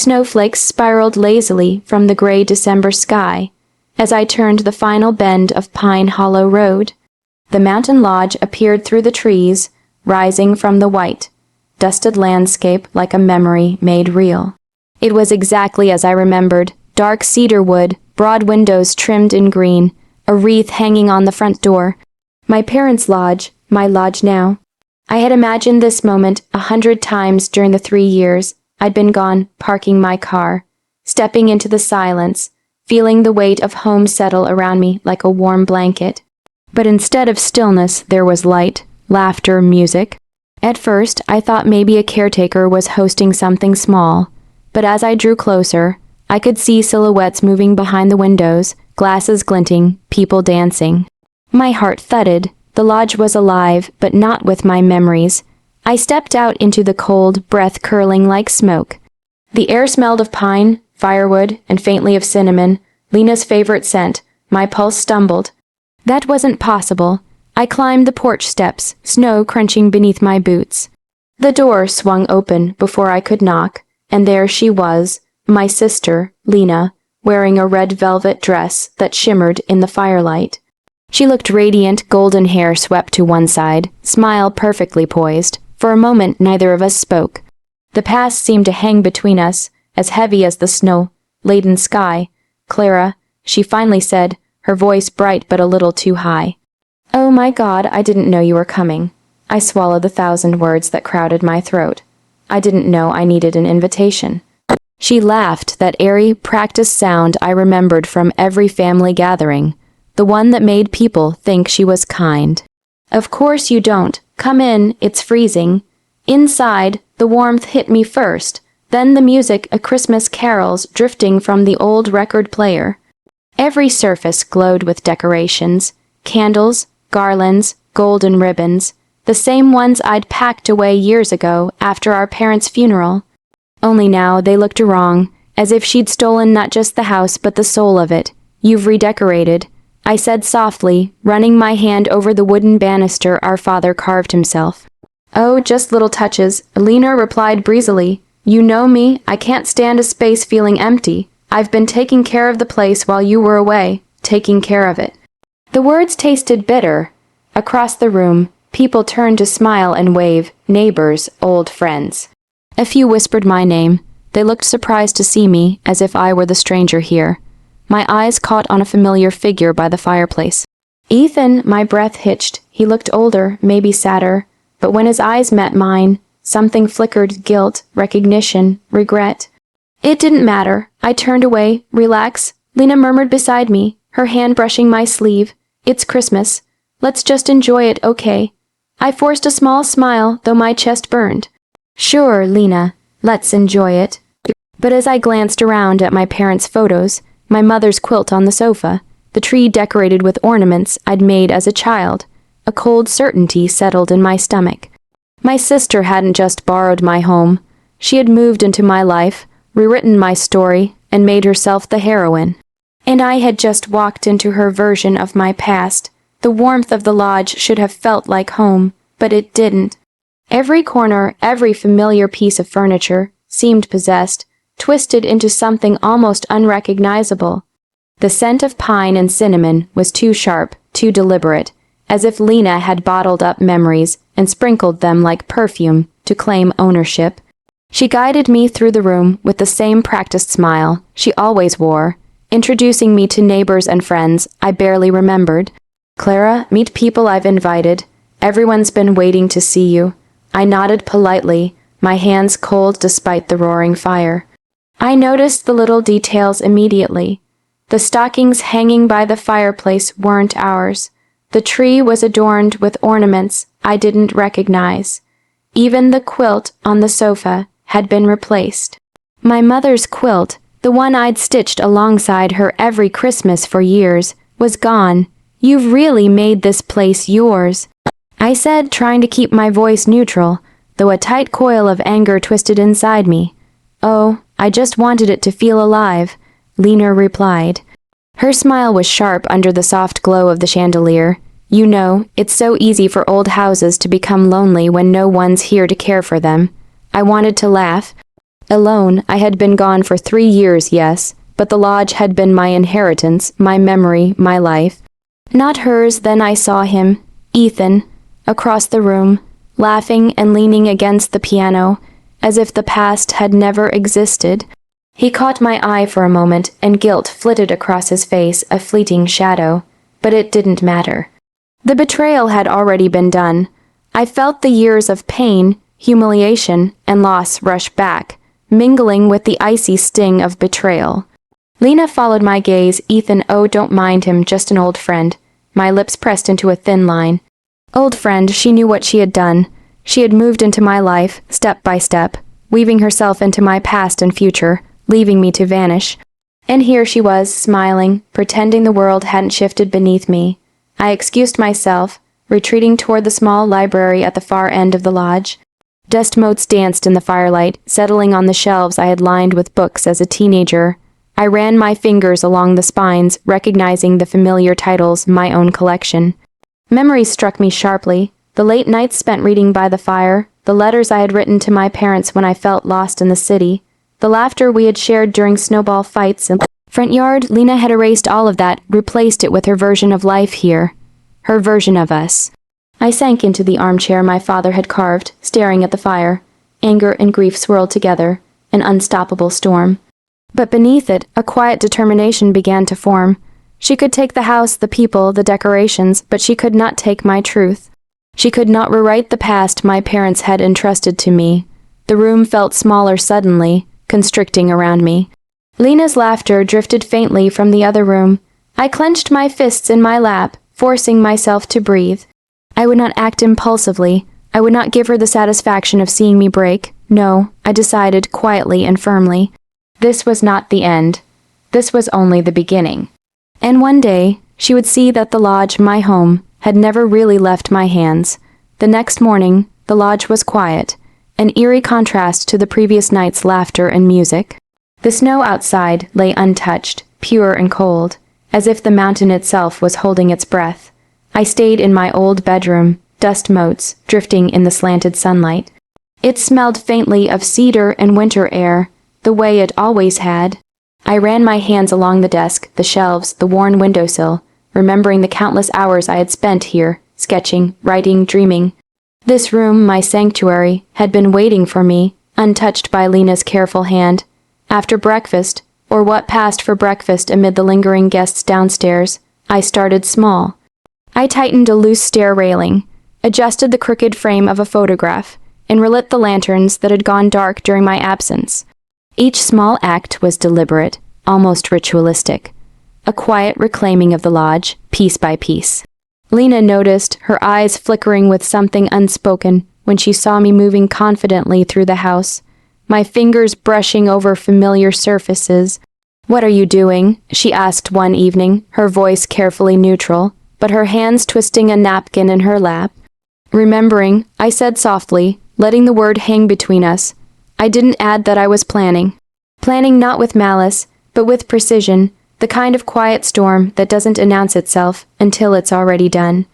Snowflakes spiraled lazily from the gray December sky as I turned the final bend of Pine Hollow Road. The mountain lodge appeared through the trees, rising from the white, dusted landscape like a memory made real. It was exactly as I remembered: dark cedar wood, broad windows trimmed in green, a wreath hanging on the front door. My parents' lodge, my lodge now. I had imagined this moment 100 times during the 3 years I'd been gone, parking my car, stepping into the silence, feeling the weight of home settle around me like a warm blanket. But instead of stillness, there was light, laughter, music. At first, I thought maybe a caretaker was hosting something small, but as I drew closer, I could see silhouettes moving behind the windows, glasses glinting, people dancing. My heart thudded. The lodge was alive, but not with my memories. I stepped out into the cold, breath curling like smoke. The air smelled of pine, firewood, and faintly of cinnamon, Lena's favorite scent. My pulse stumbled. That wasn't possible. I climbed the porch steps, snow crunching beneath my boots. The door swung open before I could knock, and there she was, my sister, Lena, wearing a red velvet dress that shimmered in the firelight. She looked radiant, golden hair swept to one side, smile perfectly poised. For a moment, neither of us spoke. The past seemed to hang between us, as heavy as the snow-laden sky. "Clara," she finally said, her voice bright but a little too high. "Oh my God, I didn't know you were coming." I swallowed the 1,000 words that crowded my throat. I didn't know I needed an invitation. She laughed, that airy, practiced sound I remembered from every family gathering, the one that made people think she was kind. "Of course you don't. Come in, it's freezing." Inside, the warmth hit me first, then the music of Christmas carols drifting from the old record player. Every surface glowed with decorations, candles, garlands, golden ribbons, the same ones I'd packed away years ago after our parents' funeral. Only now they looked wrong, as if she'd stolen not just the house but the soul of it. "You've redecorated," I said softly, running my hand over the wooden banister our father carved himself. "Oh, just little touches," Lena replied breezily. "You know me, I can't stand a space feeling empty. I've been taking care of the place while you were away, taking care of it." The words tasted bitter. Across the room, people turned to smile and wave, neighbors, old friends. A few whispered my name. They looked surprised to see me, as if I were the stranger here. My eyes caught on a familiar figure by the fireplace. "Ethan," my breath hitched. He looked older, maybe sadder, but when his eyes met mine, something flickered: guilt, recognition, regret. It didn't matter. I turned away. "Relax," Lena murmured beside me, her hand brushing my sleeve. "It's Christmas. Let's just enjoy it, okay?" I forced a small smile, though my chest burned. "Sure, Lena, let's enjoy it." But as I glanced around at my parents' photos, my mother's quilt on the sofa, the tree decorated with ornaments I'd made as a child, a cold certainty settled in my stomach. My sister hadn't just borrowed my home. She had moved into my life, rewritten my story, and made herself the heroine. And I had just walked into her version of my past. The warmth of the lodge should have felt like home, but it didn't. Every corner, every familiar piece of furniture seemed possessed, twisted into something almost unrecognizable. The scent of pine and cinnamon was too sharp, too deliberate, as if Lena had bottled up memories and sprinkled them like perfume to claim ownership. She guided me through the room with the same practiced smile she always wore, introducing me to neighbors and friends I barely remembered. "Clara, meet people I've invited. Everyone's been waiting to see you." I nodded politely, my hands cold despite the roaring fire. I noticed the little details immediately. The stockings hanging by the fireplace weren't ours. The tree was adorned with ornaments I didn't recognize. Even the quilt on the sofa had been replaced. My mother's quilt, the one I'd stitched alongside her every Christmas for years, was gone. "You've really made this place yours," I said, trying to keep my voice neutral, though a tight coil of anger twisted inside me. "Oh, I just wanted it to feel alive," Lena replied. Her smile was sharp under the soft glow of the chandelier. "You know, it's so easy for old houses to become lonely when no one's here to care for them." I wanted to laugh. Alone, I had been gone for 3 years, yes, but the lodge had been my inheritance, my memory, my life. Not hers. Then I saw him, Ethan, across the room, laughing and leaning against the piano, as if the past had never existed. He caught my eye for a moment, and guilt flitted across his face, a fleeting shadow. But it didn't matter. The betrayal had already been done. I felt the years of pain, humiliation, and loss rush back, mingling with the icy sting of betrayal. Lena followed my gaze. Ethan, oh, don't mind him, just an old friend. My lips pressed into a thin line. Old friend, she knew what she had done. She had moved into my life, step by step, weaving herself into my past and future, leaving me to vanish. And here she was, smiling, pretending the world hadn't shifted beneath me. I excused myself, retreating toward the small library at the far end of the lodge. Dust motes danced in the firelight, settling on the shelves I had lined with books as a teenager. I ran my fingers along the spines, recognizing the familiar titles, my own collection. Memories struck me sharply, the late nights spent reading by the fire, the letters I had written to my parents when I felt lost in the city, the laughter we had shared during snowball fights in the front yard. Lena had erased all of that, replaced it with her version of life here. Her version of us. I sank into the armchair my father had carved, staring at the fire. Anger and grief swirled together, an unstoppable storm. But beneath it, a quiet determination began to form. She could take the house, the people, the decorations, but she could not take my truth. She could not rewrite the past my parents had entrusted to me. The room felt smaller suddenly, constricting around me. Lena's laughter drifted faintly from the other room. I clenched my fists in my lap, forcing myself to breathe. I would not act impulsively. I would not give her the satisfaction of seeing me break. No, I decided quietly and firmly. This was not the end. This was only the beginning. And one day, she would see that the lodge, my home, had never really left my hands. The next morning, the lodge was quiet, an eerie contrast to the previous night's laughter and music. The snow outside lay untouched, pure and cold, as if the mountain itself was holding its breath. I stayed in my old bedroom, dust motes drifting in the slanted sunlight. It smelled faintly of cedar and winter air, the way it always had. I ran my hands along the desk, the shelves, the worn windowsill, remembering the countless hours I had spent here, sketching, writing, dreaming. This room, my sanctuary, had been waiting for me, untouched by Lena's careful hand. After breakfast, or what passed for breakfast amid the lingering guests downstairs, I started small. I tightened a loose stair railing, adjusted the crooked frame of a photograph, and relit the lanterns that had gone dark during my absence. Each small act was deliberate, almost ritualistic. A quiet reclaiming of the lodge, piece by piece. Lena noticed, her eyes flickering with something unspoken, when she saw me moving confidently through the house, my fingers brushing over familiar surfaces. "What are you doing?" she asked one evening, her voice carefully neutral, but her hands twisting a napkin in her lap. "Remembering," I said softly, letting the word hang between us. I didn't add that I was planning. Planning not with malice, but with precision, the kind of quiet storm that doesn't announce itself until it's already done.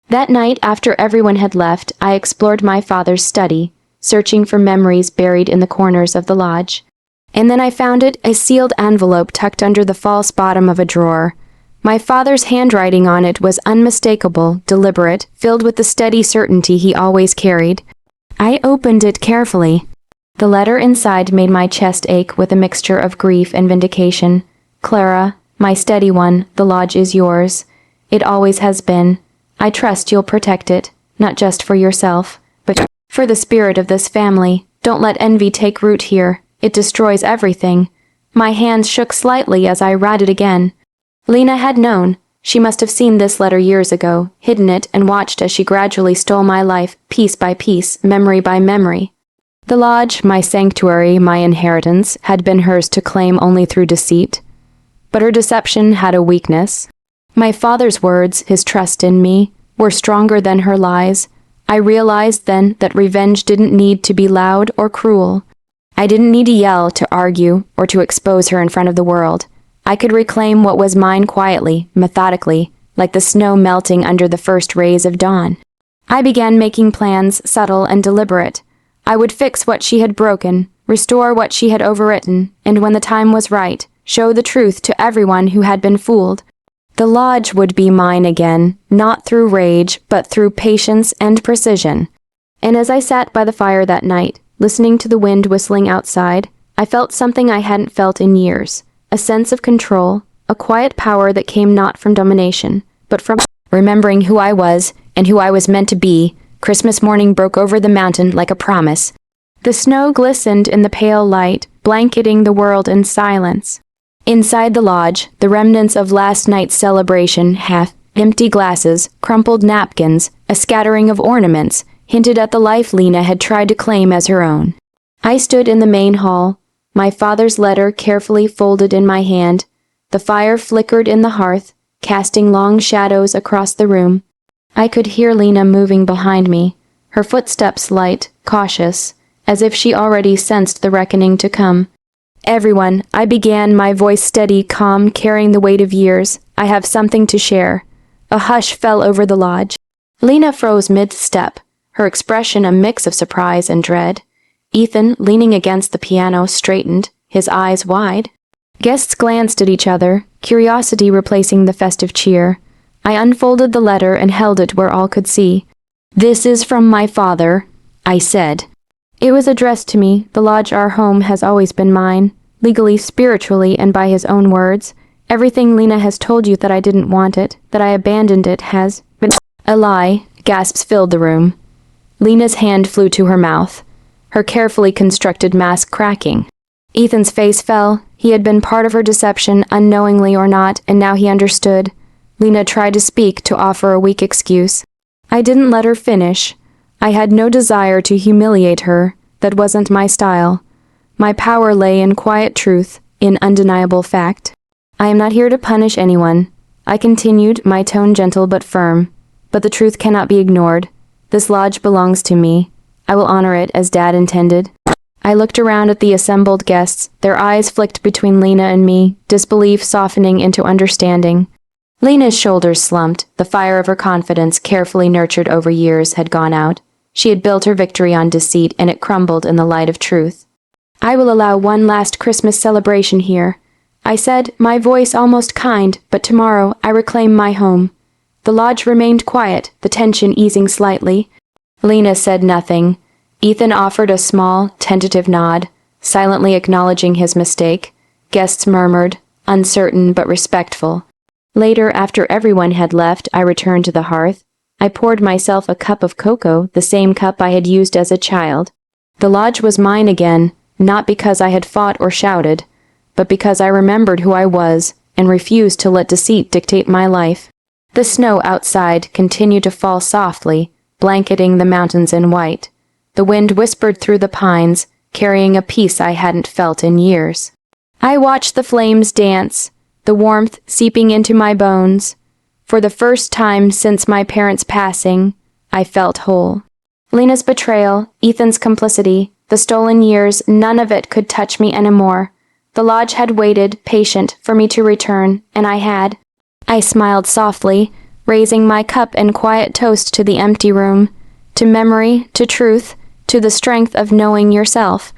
That night, after everyone had left, I explored my father's study, searching for memories buried in the corners of the lodge. And then I found it, a sealed envelope tucked under the false bottom of a drawer. My father's handwriting on it was unmistakable, deliberate, filled with the steady certainty he always carried. I opened it carefully. The letter inside made my chest ache with a mixture of grief and vindication. "Clara, my steady one, the lodge is yours. It always has been. I trust you'll protect it, not just for yourself, but for the spirit of this family. Don't let envy take root here. It destroys everything." My hands shook slightly as I read it again. Lena had known. She must have seen this letter years ago, hidden it, and watched as she gradually stole my life, piece by piece, memory by memory. The lodge, my sanctuary, my inheritance, had been hers to claim only through deceit. But her deception had a weakness. My father's words, his trust in me, were stronger than her lies. I realized then that revenge didn't need to be loud or cruel. I didn't need to yell, to argue, or to expose her in front of the world. I could reclaim what was mine quietly, methodically, like the snow melting under the first rays of dawn. I began making plans, subtle and deliberate. I would fix what she had broken, restore what she had overwritten, and when the time was right, show the truth to everyone who had been fooled. The lodge would be mine again, not through rage, but through patience and precision. And as I sat by the fire that night, listening to the wind whistling outside, I felt something I hadn't felt in years, a sense of control, a quiet power that came not from domination, but from remembering who I was and who I was meant to be. Christmas morning broke over the mountain like a promise. The snow glistened in the pale light, blanketing the world in silence. Inside the lodge, the remnants of last night's celebration, half-empty glasses, crumpled napkins, a scattering of ornaments, hinted at the life Lena had tried to claim as her own. I stood in the main hall, my father's letter carefully folded in my hand. The fire flickered in the hearth, casting long shadows across the room. I could hear Lena moving behind me, her footsteps light, cautious, as if she already sensed the reckoning to come. "Everyone," I began, my voice steady, calm, carrying the weight of years. "I have something to share." A hush fell over the lodge. Lena froze mid-step, her expression a mix of surprise and dread. Ethan, leaning against the piano, straightened, his eyes wide. Guests glanced at each other, curiosity replacing the festive cheer. I unfolded the letter and held it where all could see. "This is from my father," I said. It was addressed to me. The lodge, our home, has always been mine, legally, spiritually, and by his own words. Everything Lena has told you that I didn't want it, that I abandoned it, has been a lie. Gasps filled the room. Lena's hand flew to her mouth, her carefully constructed mask cracking. Ethan's face fell. He had been part of her deception, unknowingly or not, and now he understood. Lena tried to speak, to offer a weak excuse. I didn't let her finish. I had no desire to humiliate her. That wasn't my style. My power lay in quiet truth, in undeniable fact. "I am not here to punish anyone," I continued, my tone gentle but firm. "But the truth cannot be ignored. This lodge belongs to me. I will honor it as Dad intended." I looked around at the assembled guests, their eyes flicked between Lena and me, disbelief softening into understanding. Lena's shoulders slumped. The fire of her confidence, carefully nurtured over years, had gone out. She had built her victory on deceit, and it crumbled in the light of truth. "I will allow one last Christmas celebration here," I said, my voice almost kind, "but tomorrow I reclaim my home." The lodge remained quiet, the tension easing slightly. Lena said nothing. Ethan offered a small, tentative nod, silently acknowledging his mistake. Guests murmured, uncertain but respectful. Later, after everyone had left, I returned to the hearth. I poured myself a cup of cocoa, the same cup I had used as a child. The lodge was mine again, not because I had fought or shouted, but because I remembered who I was and refused to let deceit dictate my life. The snow outside continued to fall softly, blanketing the mountains in white. The wind whispered through the pines, carrying a peace I hadn't felt in years. I watched the flames dance, the warmth seeping into my bones. For the first time since my parents' passing, I felt whole. Lena's betrayal, Ethan's complicity, the stolen years, none of it could touch me anymore. The lodge had waited, patient, for me to return, and I had. I smiled softly, raising my cup in quiet toast to the empty room, to memory, to truth, to the strength of knowing yourself.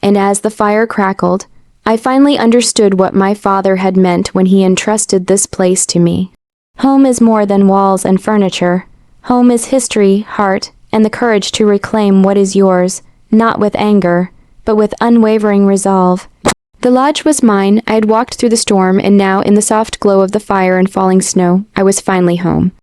And as the fire crackled, I finally understood what my father had meant when he entrusted this place to me. Home is more than walls and furniture. Home is history, heart, and the courage to reclaim what is yours, not with anger, but with unwavering resolve. The lodge was mine. I had walked through the storm, and now, in the soft glow of the fire and falling snow, I was finally home.